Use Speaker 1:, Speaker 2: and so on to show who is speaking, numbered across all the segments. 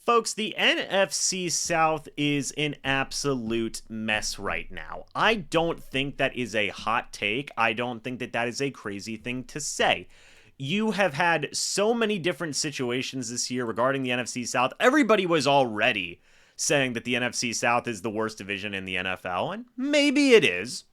Speaker 1: Folks, the NFC South is an absolute mess right now. I don't think that is a hot take. I don't think that that is a crazy thing to say. You have had so many different situations this year regarding the NFC South. Everybody was already saying that the NFC South is the worst division in the NFL, and maybe it is,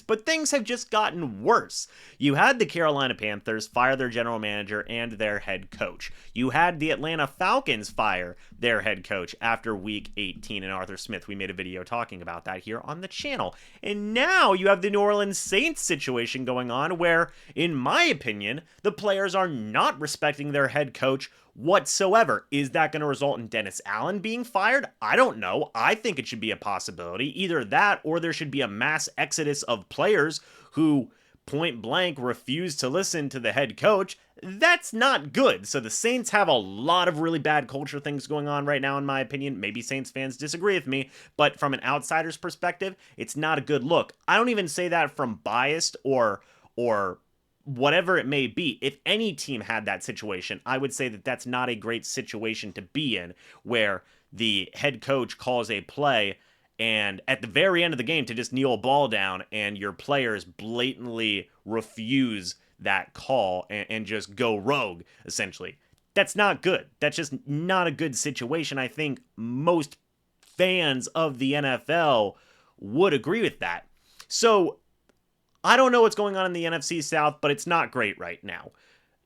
Speaker 1: but things have just gotten worse. You had the Carolina Panthers fire their general manager and their head coach. You had the Atlanta Falcons fire their head coach after week 18, and Arthur Smith, we made a video talking about that here on the channel. And now you have the New Orleans Saints situation going on where, in my opinion, the players are not respecting their head coach whatsoever. Is that going to result in Dennis Allen being fired? I don't know. I think it should be a possibility. Either that or there should be a mass exodus of players who point blank refuse to listen to the head coach. That's not good. So the Saints have a lot of really bad culture things going on right now, in my opinion. Maybe Saints fans disagree with me, but from an outsider's perspective, it's not a good look. I don't even say that from biased or whatever it may be. If any team had that situation, I would say that that's not a great situation to be in, where the head coach calls a play and at the very end of the game to just kneel a ball down and your players blatantly refuse that call and just go rogue, essentially. That's not good. That's just not a good situation. I think most fans of the NFL would agree with that. So I don't know what's going on in the NFC South, but it's not great right now.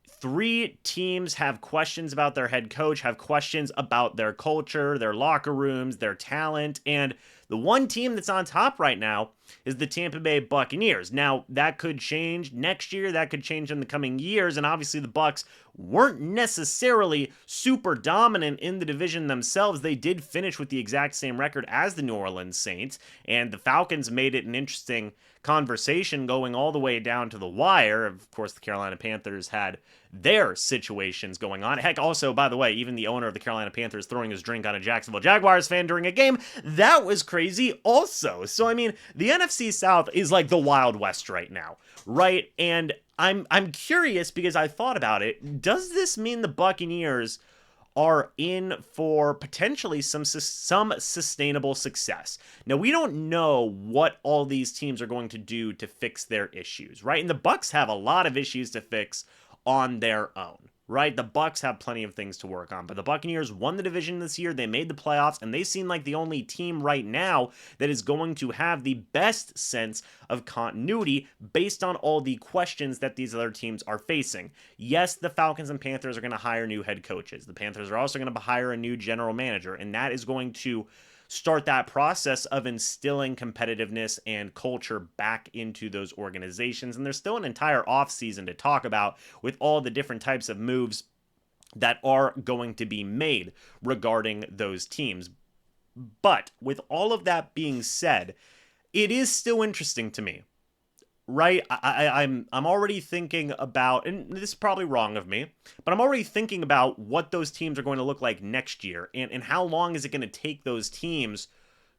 Speaker 1: 3 teams have questions about their head coach, have questions about their culture, their locker rooms, their talent, and the one team that's on top right now is the Tampa Bay Buccaneers. Now, that could change next year, that could change in the coming years, and obviously the Bucs weren't necessarily super dominant in the division themselves. They did finish with the exact same record as the New Orleans Saints, and the Falcons made it an interesting conversation going all the way down to the wire. Of course, the Carolina Panthers had their situations going on. Heck, also, by the way, even the owner of the Carolina Panthers throwing his drink on a Jacksonville Jaguars fan during a game, that was crazy also. So, I mean, the NFC South is like the Wild West right now, right? And I'm curious because I thought about it. Does this mean the Buccaneers are in for potentially some sustainable success? Now, we don't know what all these teams are going to do to fix their issues, right? And the Bucs have a lot of issues to fix on their own, right? The Bucs have plenty of things to work on, but the Buccaneers won the division this year. They made the playoffs, and they seem like the only team right now that is going to have the best sense of continuity based on all the questions that these other teams are facing. Yes, the Falcons and Panthers are going to hire new head coaches. The Panthers are also going to hire a new general manager, and that is going to start that process of instilling competitiveness and culture back into those organizations. And there's still an entire offseason to talk about with all the different types of moves that are going to be made regarding those teams. But with all of that being said, it is still interesting to me, right? I'm already thinking about, and this is probably wrong of me, but I'm already thinking about what those teams are going to look like next year, and how long is it going to take those teams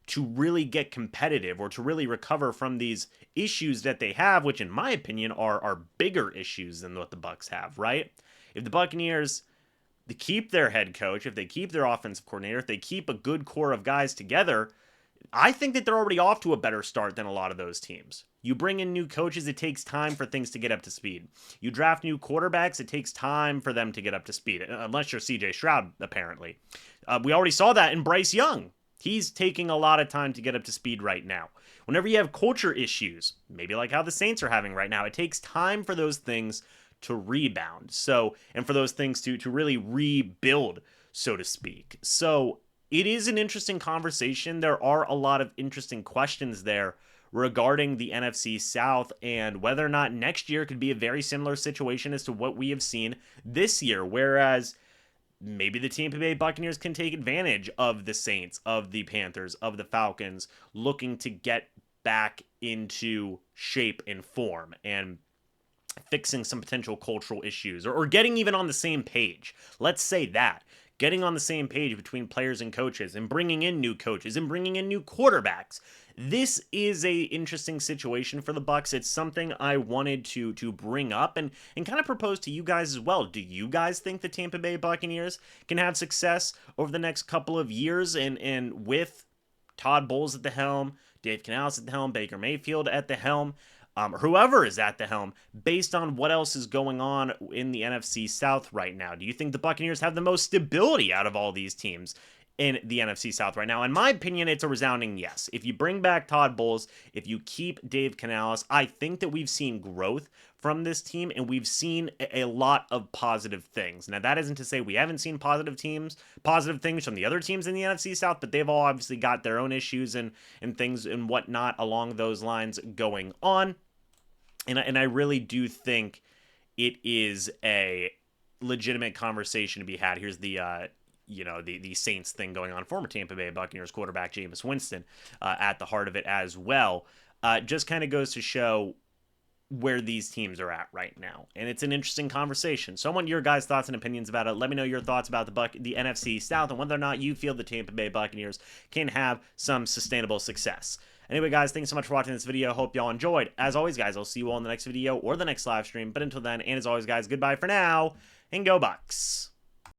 Speaker 1: to really get competitive or to really recover from these issues that they have, which in my opinion are bigger issues than what the Bucs have, right? If the Buccaneers, they keep their head coach, if they keep their offensive coordinator, if they keep a good core of guys together, I think that they're already off to a better start than a lot of those teams. You bring in new coaches, it takes time for things to get up to speed. You draft new quarterbacks, it takes time for them to get up to speed, unless you're CJ Stroud, apparently. We already saw that in Bryce Young. He's taking a lot of time to get up to speed right now. Whenever you have culture issues, maybe like how the Saints are having right now, it takes time for those things to rebound. So, and for those things to really rebuild, so to speak. So, it is an interesting conversation. There are a lot of interesting questions there regarding the NFC South and whether or not next year could be a very similar situation as to what we have seen this year. Whereas maybe the Tampa Bay Buccaneers can take advantage of the Saints, of the Panthers, of the Falcons, looking to get back into shape and form and fixing some potential cultural issues or getting even on the same page. Let's say that. getting on the same page between players and coaches, and bringing in new coaches and bringing in new quarterbacks. This is a interesting situation for the Bucs. It's something I wanted to bring up and kind of propose to you guys as well. Do you guys think the Tampa Bay Buccaneers can have success over the next couple of years, and with Todd Bowles at the helm, Dave Canales at the helm, Baker Mayfield at the helm, whoever is at the helm, based on what else is going on in the NFC South right now? Do you think the Buccaneers have the most stability out of all these teams in the NFC South right now? In my opinion, it's a resounding yes. If you bring back Todd Bowles, if you keep Dave Canales, I think that we've seen growth from this team, and we've seen a lot of positive things. Now, that isn't to say we haven't seen positive things from the other teams in the NFC South, but they've all obviously got their own issues and things and whatnot along those lines going on. And I really do think it is a legitimate conversation to be had. Here's the the Saints thing going on. Former Tampa Bay Buccaneers quarterback Jameis Winston at the heart of it as well. Just kind of goes to show where these teams are at right now. And it's an interesting conversation. So I want your guys' thoughts and opinions about it. Let me know your thoughts about the NFC South and whether or not you feel the Tampa Bay Buccaneers can have some sustainable success. Anyway, guys, thanks so much for watching this video. Hope y'all enjoyed. As always, guys, I'll see you all in the next video or the next live stream. But until then, and as always, guys, goodbye for now, and go Bucs.